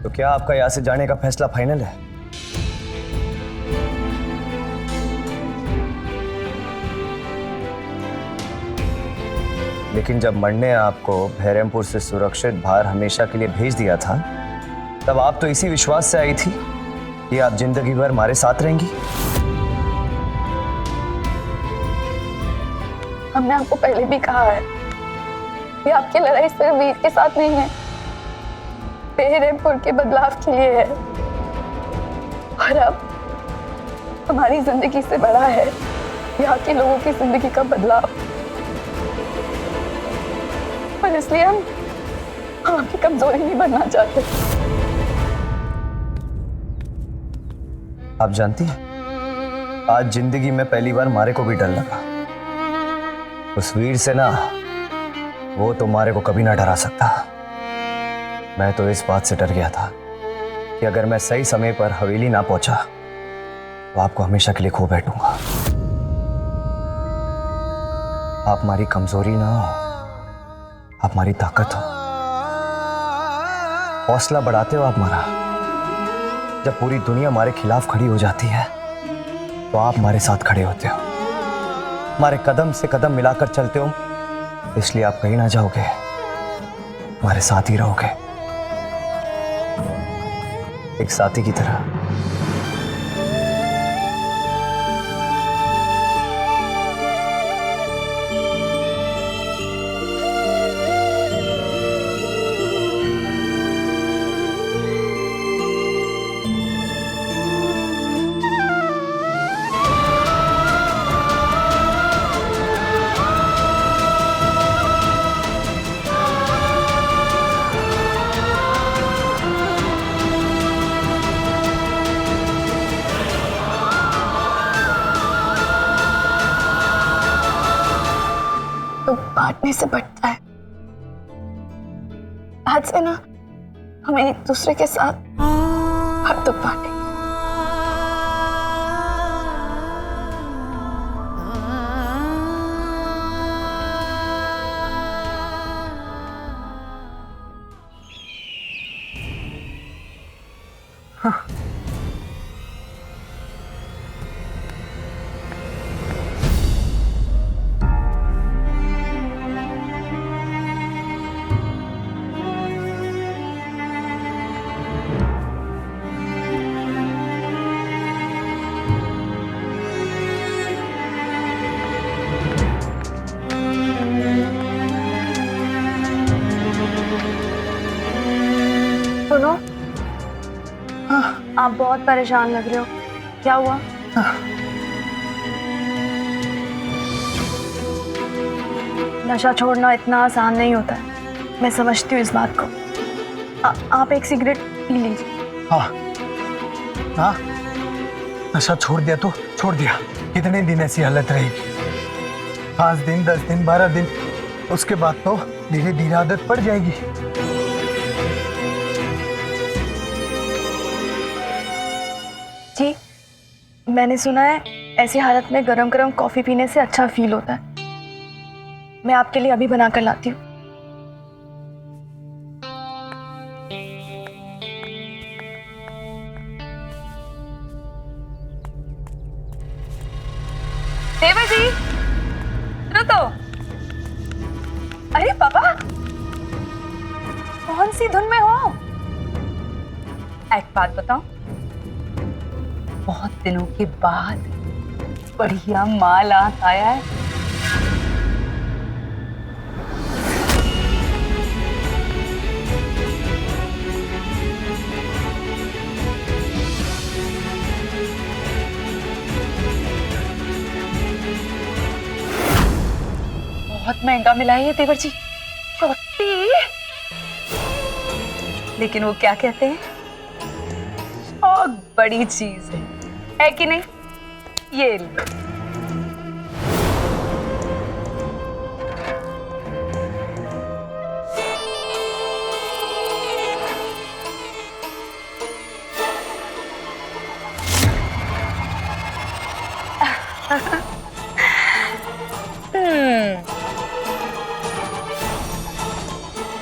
तो क्या आपका यहाँ से जाने का फैसला फाइनल है? लेकिन जब मर ने आपको बहरमपुर से सुरक्षित बाहर हमेशा के लिए भेज दिया था, तब आप तो इसी विश्वास से आई थी कि आप जिंदगी भर हमारे साथ रहेंगी। हमने आपको पहले भी कहा है कि आपकी लड़ाई सिर्फ वीर के साथ नहीं है, बहरमपुर के बदलाव के लिए है। और अब हमारी जिंदगी से बड़ा है यहाँ के लोगों की जिंदगी का बदलाव। और इसलिए हम आपकी कमजोरी नहीं बनना चाहते। आप जानती हैं, आज जिंदगी में पहली बार मारे को भी डर लगा। उस वीर से ना, वो तो मारे को कभी ना डरा सकता। मैं तो इस बात से डर गया था कि अगर मैं सही समय पर हवेली ना पहुंचा तो आपको हमेशा के लिए खो बैठूंगा। आप हमारी कमजोरी ना हो, आप हमारी ताकत हो। हौसला बढ़ाते हो आप हमारा। जब पूरी दुनिया हमारे खिलाफ खड़ी हो जाती है तो आप हमारे साथ खड़े होते हो, हमारे कदम से कदम मिलाकर चलते हो। इसलिए आप कहीं ना जाओगे, हमारे साथ ही रहोगे, एक साथी की तरह। तो बांटने से बढ़ता है। आज से ना हम एक दूसरे के साथ हर दुख बांटेंगे। सुनो, आप बहुत परेशान लग रहे हो। क्या हुआ? नशा छोड़ना इतना आसान नहीं होता है, मैं समझती हूँ इस बात को। आप एक सिगरेट पी लीजिए। हाँ हाँ, नशा छोड़ दिया तो छोड़ दिया। कितने दिन ऐसी हालत रहेगी? 5 दिन, 10 दिन, 12 दिन, उसके बाद तो धीरे धीरे आदत पड़ जाएगी। जी, मैंने सुना है ऐसी हालत में गरम गरम कॉफी पीने से अच्छा फील होता है। मैं आपके लिए अभी बना कर लाती हूँ। देवर जी, सुनो तो। अरे पापा, कौन सी धुन में हो? एक बात बताओ, बहुत दिनों के बाद बढ़िया माल आया है। बहुत महंगा मिला है ये देवर जी। छोटी, लेकिन वो क्या कहते हैं, बहुत बड़ी चीज है कि नहीं? ये लो।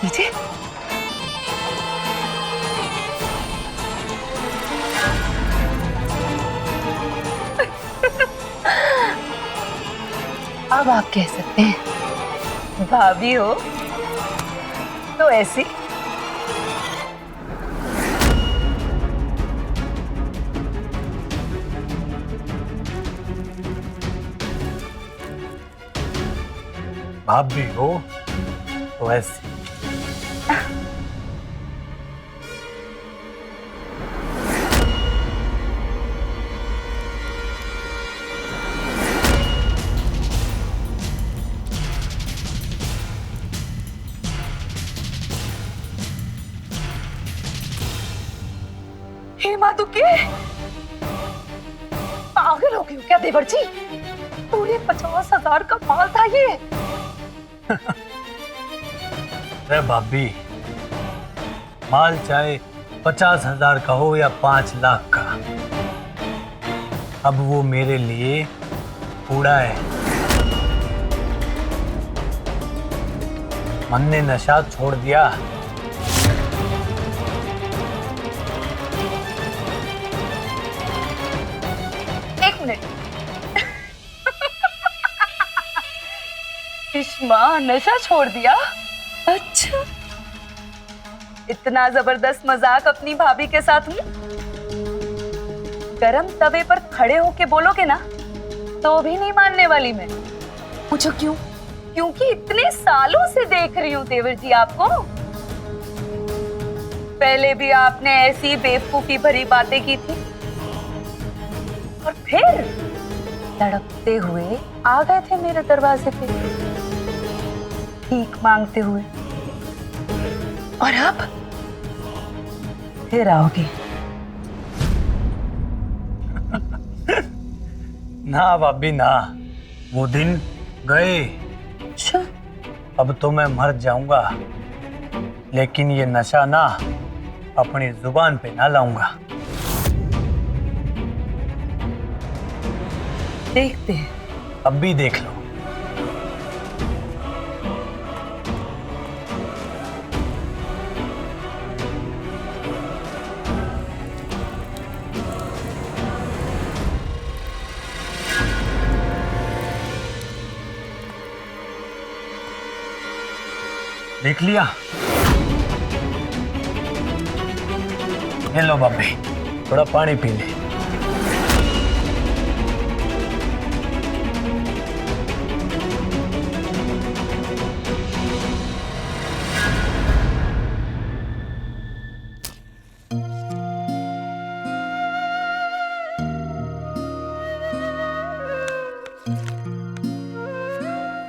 लीजिए। अब आप कह सकते हैं भाभी हो तो ऐसी। भाभी हो तो ऐसी। हेमा दुके पागल हो गई हो क्या देवर जी? पूरे 50,000 का माल था ये। अरे भाभी, माल चाहे 50,000 का हो या 5 लाख का, अब वो मेरे लिए कूड़ा है। मन ने नशा छोड़ दिया। एक मिनट। इश्मा नशा छोड़ दिया? अच्छा, इतना जबरदस्त मजाक अपनी भाभी के साथ हूँ? गरम तवे पर खड़े होके बोलोगे ना तो भी नहीं मानने वाली मैं। पूछो क्यों? क्योंकि इतने सालों से देख रही हूँ देवर जी आपको। पहले भी आपने ऐसी बेवकूफी भरी बातें की थी और फिर तड़पते हुए आ गए थे मेरे दरवाजे पे भीख मांगते हुए, और अब फिर आओगे। ना भाभी ना, वो दिन गए। अच्छा, अब तो मैं मर जाऊंगा, लेकिन ये नशा ना अपनी जुबान पे ना लाऊंगा। देखते हैं। अब भी देख लो। देख लिया? ये लो बाबी, थोड़ा पानी पी ले।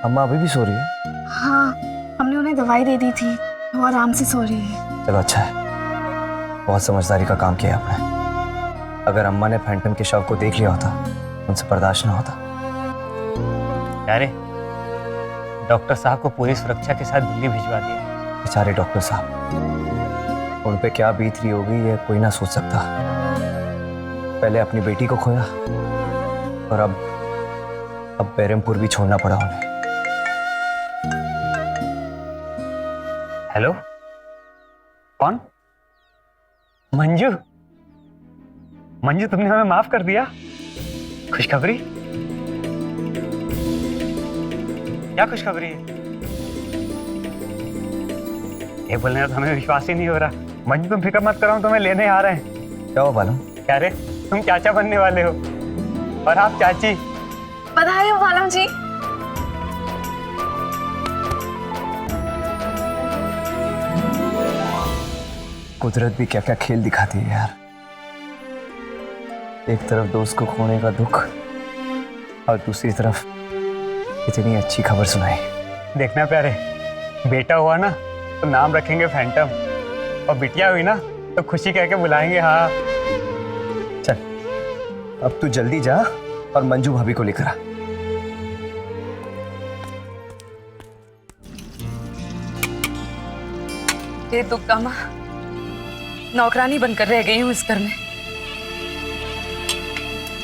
अम्मा अभी भी सो रही है? हाँ, हमने उन्हें दवाई दे दी थी, वो आराम से सो रही है। चलो अच्छा है, बहुत समझदारी का काम किया आपने। अगर अम्मा ने फैंटम के शव को देख लिया होता, उनसे बर्दाश्त ना होता। अरे डॉक्टर साहब को पूरी सुरक्षा के साथ दिल्ली भिजवा दिया। बेचारे डॉक्टर साहब, उन पे क्या बीत रही होगी ये कोई ना सोच सकता। पहले अपनी बेटी को खोया और अब बैरमपुर भी छोड़ना पड़ा उन्हें। हेलो, कौन? मंजू? मंजू, तुमने हमें माफ कर दिया? खुशखबरी? क्या खुशखबरी है? ये बोलने का हमें विश्वास ही नहीं हो रहा। मंजू तुम फिक्र मत करो, तुम्हें लेने आ रहे हैं। क्या हो बालम? क्या रे, तुम चाचा बनने वाले हो और आप चाची। बधाई हो बालम जी। कुदरत भी क्या क्या खेल दिखाती है यार। एक तरफ दोस्त को खोने का दुख और दूसरी तरफ इतनी अच्छी खबर सुनाई। देखना प्यारे, बेटा हुआ ना तो नाम रखेंगे फैंटम, और बिटिया हुई ना तो खुशी कह के बुलाएंगे। हाँ चल, अब तू जल्दी जा और मंजू भाभी को लेकर आ। ये दुक्का माँ, नौकरानी बनकर रह गई हूँ इस घर में।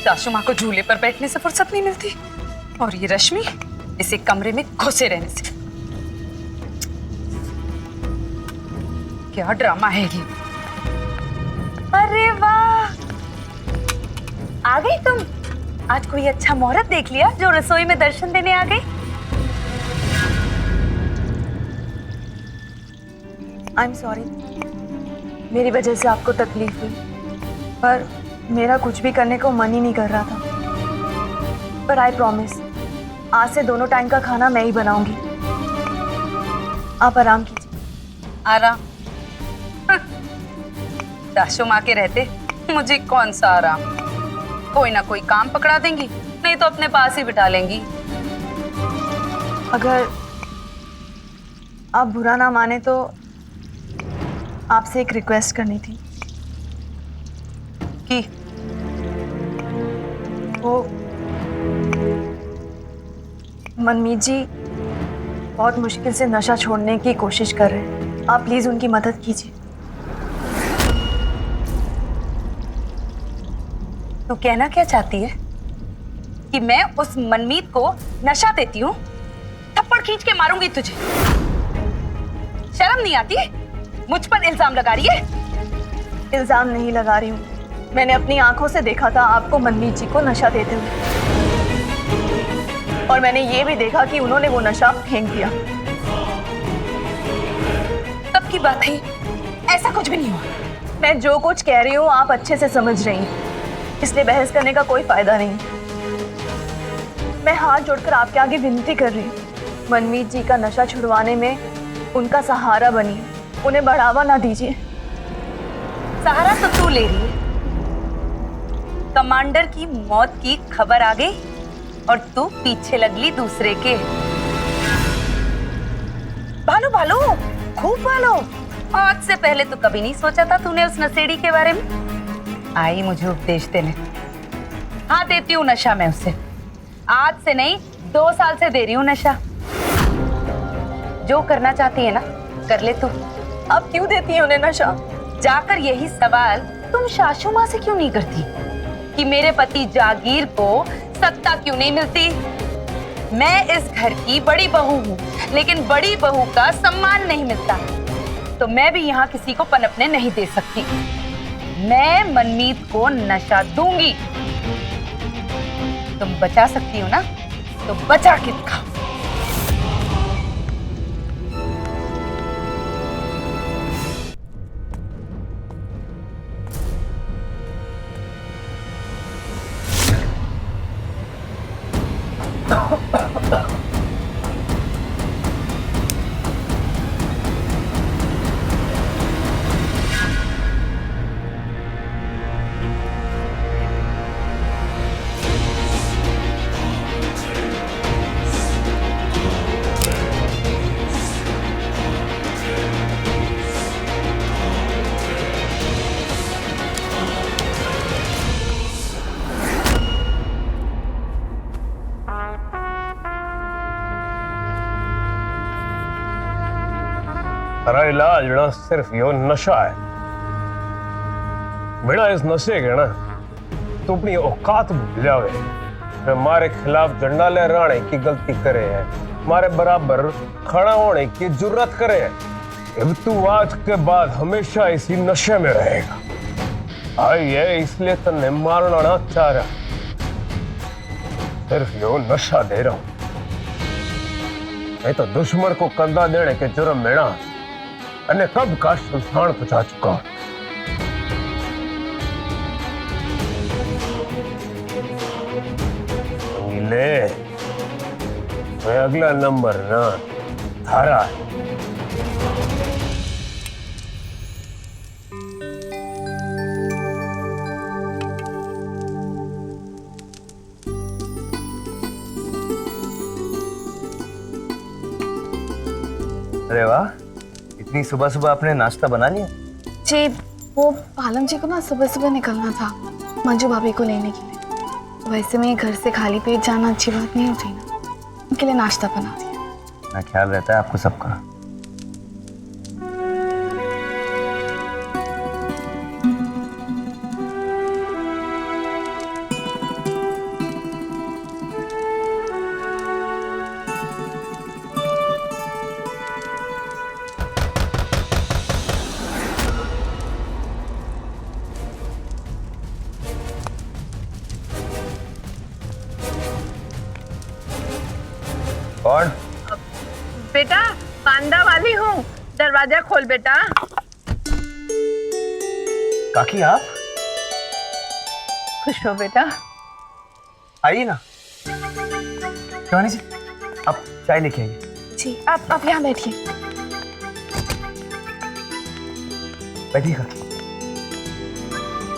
सासू माँ को झूले पर बैठने से फुर्सत नहीं मिलती, और ये रश्मि इसे कमरे में घुसे रहने से। क्या ड्रामा है ये। अरे वाह, आ गई तुम। आज कोई अच्छा मुहूर्त देख लिया जो रसोई में दर्शन देने आ गई। आई एम सॉरी, मेरी वजह से आपको तकलीफ हुई, पर मेरा कुछ भी करने को मन ही नहीं कर रहा था। पर आई प्रॉमिस, आज से दोनों टाइम का खाना मैं ही बनाऊंगी। आप आराम कीजिए। आराम? दाशो माँ के रहते मुझे कौन सा आराम? कोई ना कोई काम पकड़ा देंगी, नहीं तो अपने पास ही बिठा लेंगी। अगर आप बुरा ना माने तो आपसे एक रिक्वेस्ट करनी थी कि वो मनमीत जी बहुत मुश्किल से नशा छोड़ने की कोशिश कर रहे हैं, आप प्लीज उनकी मदद कीजिए। तू कहना क्या चाहती है कि मैं उस मनमीत को नशा देती हूँ? थप्पड़ खींच के मारूंगी तुझे। शर्म नहीं आती? मुझ पर इल्जाम लगा रही है? इल्जाम नहीं लगा रही हूँ, मैंने अपनी आंखों से देखा था आपको मनमीत जी को नशा देते हुए, और मैंने ये भी देखा कि उन्होंने वो नशा फेंक दिया। तब की बात है, ऐसा कुछ भी नहीं हुआ। मैं जो कुछ कह रही हूँ आप अच्छे से समझ रही हैं, इसलिए बहस करने का कोई फायदा नहीं। मैं हाथ जोड़कर आपके आगे विनती कर रही हूँ, मनमीत जी का नशा छुड़वाने में उनका सहारा बनिए, उन्हें बढ़ावा ना दीजिए। सहारा तो तू ले रही है। कमांडर की मौत की खबर आ गई और तू पीछे लगली दूसरे के। भालो भालो, खूब भालो। आज से पहले तो कभी नहीं सोचा था तूने उस नशेड़ी के बारे में। आई मुझे उपदेश देने। हाँ, देती हूँ नशा मैं उसे। आज से नहीं, 2 साल से दे रही हूँ नशा। जो करना चाहती है ना, कर ले तू। आप क्यों देती हैं उन्हें नशा? जाकर यही सवाल तुम सासू माँ से क्यों नहीं करती कि मेरे पति जागीर को सत्ता क्यों नहीं मिलती? मैं इस घर की बड़ी बहू हूँ, लेकिन बड़ी बहू का सम्मान नहीं मिलता, तो मैं भी यहाँ किसी को पनपने नहीं दे सकती। मैं मनमीत को नशा दूंगी। तुम बचा सकती हो ना, तो बचा के दिखाओ। तेरा इलाज ना सिर्फ यो नशा है। बिना इस नशे के ना तू अपनी औकात भूल जावे। हमारे खिलाफ झंडा लहराने की गलती करे है, हमारे बराबर खड़ा होने की जुर्रत करे है। अब तू आज के बाद हमेशा इसी नशे में रहेगा। आई है इसलिए तन्ने मारना ना चाह रहा, सिर्फ यो नशा दे रहा हूं। नहीं तो दुश्मन को कंधा देने के जुर्म में ना अने कब का शमशान पहुंचा चुका हूं। ले मैं अगला नंबर ना थारा है। अरे वाह, इतनी सुबह सुबह आपने नाश्ता बना लिया? जी, वो पालम जी को ना सुबह सुबह निकलना था मंजू भाभी को लेने के लिए। वैसे में घर से खाली पेट जाना अच्छी बात नहीं होती ना, उनके लिए नाश्ता बना दिया। ना ख्याल रहता है आपको सबका। कौन? बेटा, पांडा वाली हूँ, दरवाजा दरवाजा खोल बेटा। काकी आप खुश हो बेटा। आइए ना। शिवानी जी, आप चाय लेके आइए। जी आप यहाँ बैठिए। बैठिएगा,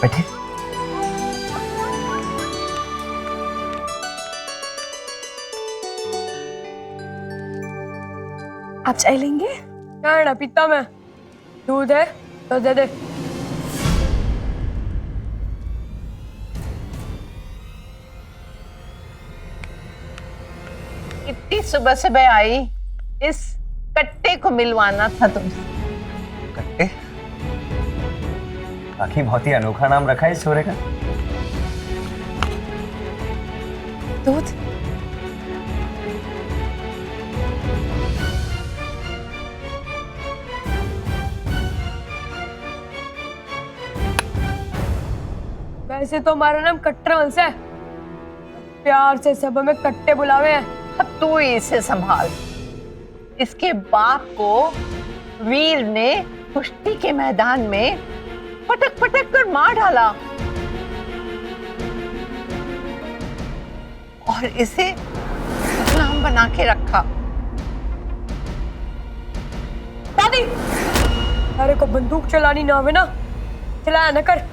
बैठिए। आप चाय लेंगे? चाय ना पीता मैं, दूध है तो दे दे। इतनी सुबह सुबह आई, इस कट्टे को मिलवाना था तुमसे। कट्टे? काकी बहुत ही अनोखा नाम रखा है इस छोरे का। दूध? वैसे तो हमारा नाम कट्टर वंश है, प्यार से सब हमें कट्टे बुलावे हैं। अब तू ही इसे संभाल। इसके बाप को वीर ने कुश्ती के मैदान में पटक पटक कर मार डाला और इसे गुलाम बना के रखा। दादी, अरे को बंदूक चलानी ना आवे ना, चलाया न कर।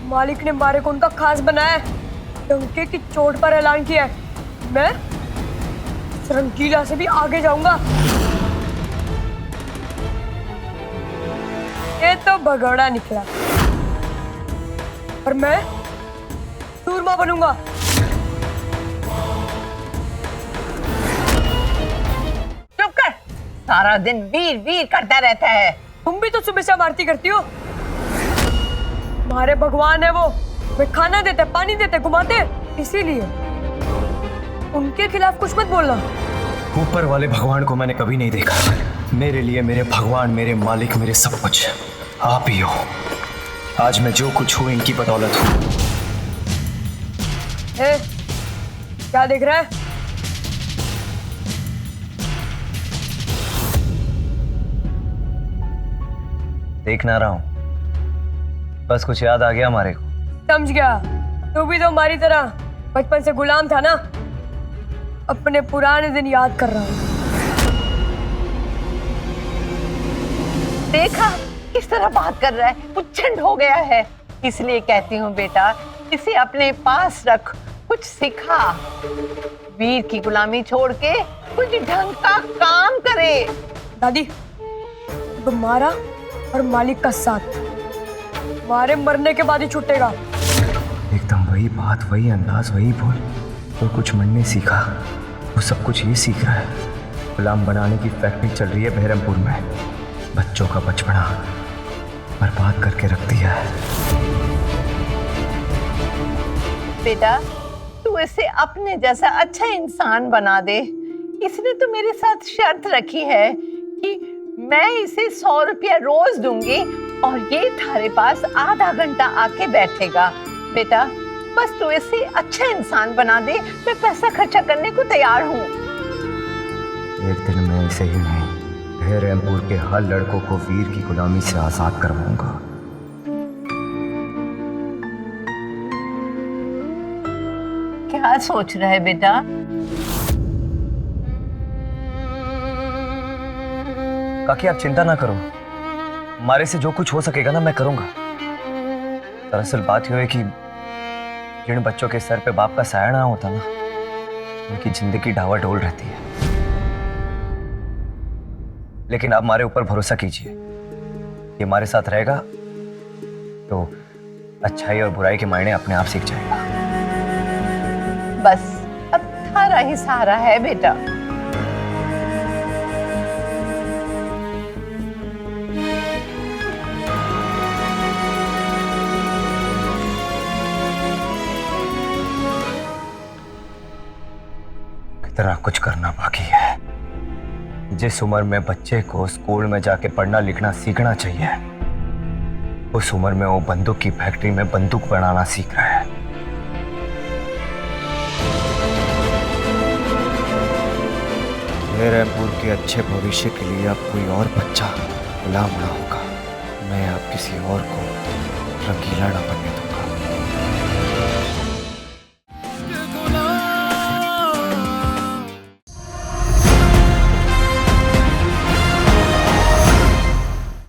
मालिक ने मारे को उनका खास बनाया है, डंके की चोट पर ऐलान किया है। मैं रंगीला से भी आगे जाऊंगा। ये तो भगोड़ा निकला, और मैं सूरमा बनूंगा। चुप कर, सारा दिन वीर वीर करता रहता है। तुम भी तो सुबह से आरती करती हो। हमारे भगवान है वो, वे खाना देते, पानी देते, घुमाते, इसीलिए उनके खिलाफ कुछ मत बोलना। ऊपर वाले भगवान को मैंने कभी नहीं देखा। मेरे लिए मेरे भगवान, मेरे मालिक, मेरे सब कुछ आप ही हो। आज मैं जो कुछ हूं इनकी बदौलत हूं। ए, क्या देख रहा है? देख ना रहा हूं, बस कुछ याद आ गया हमारे को। समझ गया, तू भी तो हमारी तरह बचपन से गुलाम था ना। अपने पुराने दिन याद कर रहा हूँ। देखा किस तरह बात कर रहा है, उच्छृंड हो गया है। इसलिए कहती हूँ बेटा, इसे अपने पास रख, कुछ सिखा। वीर की गुलामी छोड़ के कुछ ढंग का काम करे। दादी, तुम्हारा और मालिक का साथ हमारे मरने के बाद ही छूटेगा। एकदम वही बात, वही अंदाज, वही बोल। तो कुछ मन ने सीखा, वो सब कुछ ये सीख रहा है। गुलाम बनाने की फैक्ट्री चल रही है बहरमपुर में। बच्चों का बचपना बर्बाद करके रख दिया है। बेटा, तू इसे अपने जैसा अच्छा इंसान बना दे। इसने तो मेरे साथ शर्त रखी है कि मैं इसे 100 रुपया रोज दूंगी और ये थारे पास आधा घंटा आके बैठेगा। बेटा, बस तू इसे अच्छा इंसान बना दे, मैं पैसा खर्चा करने को तैयार हूँ। एक दिन मैं इसे ही नहीं, बहरमपुर के हर लड़कों को वीर की गुलामी से आजाद करवाऊंगा। क्या सोच रहा है बेटा? काकी आप चिंता ना करो, हमारे से जो कुछ हो सकेगा ना मैं करूंगा। दरअसल बात यह है कि जिन बच्चों के सर पे बाप का साया ना होता ना, उनकी जिंदगी डावाडोल रहती है। लेकिन आप हमारे ऊपर भरोसा कीजिए, ये हमारे साथ रहेगा तो अच्छाई और बुराई के मायने अपने आप सीख जाएगा। बस अब थारा ही सहारा है बेटा। कितना कुछ करना बाकी है। जिस उम्र में बच्चे को स्कूल में जाके पढ़ना लिखना सीखना चाहिए, उस उम्र में वो बंदूक की फैक्ट्री में बंदूक बनाना सीख रहा है। बहरमपुर के अच्छे भविष्य के लिए अब कोई और बच्चा गुलाम ना होगा, मैं अब किसी और को रंगीला ना बनने दूंगा।